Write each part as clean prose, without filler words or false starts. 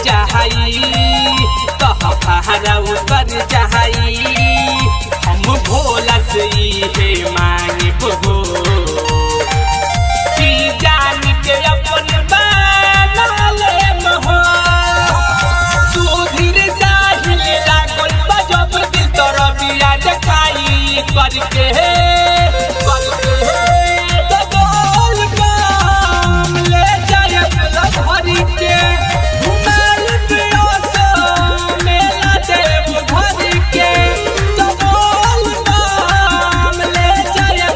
जाई कह पहाड़ा उतर जाई हम भोला से हे मांगे हो कि जान के अपन बना ले महो सुधीर साहिल लागल बजब दिल तोर बिया देखाई करके भर के बोल बम ले जाए भर के घुमाल पियो तो मेला देव भर के बोल बम ले जाए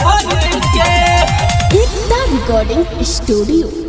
भर के एकता रिकॉर्डिंग स्टूडियो।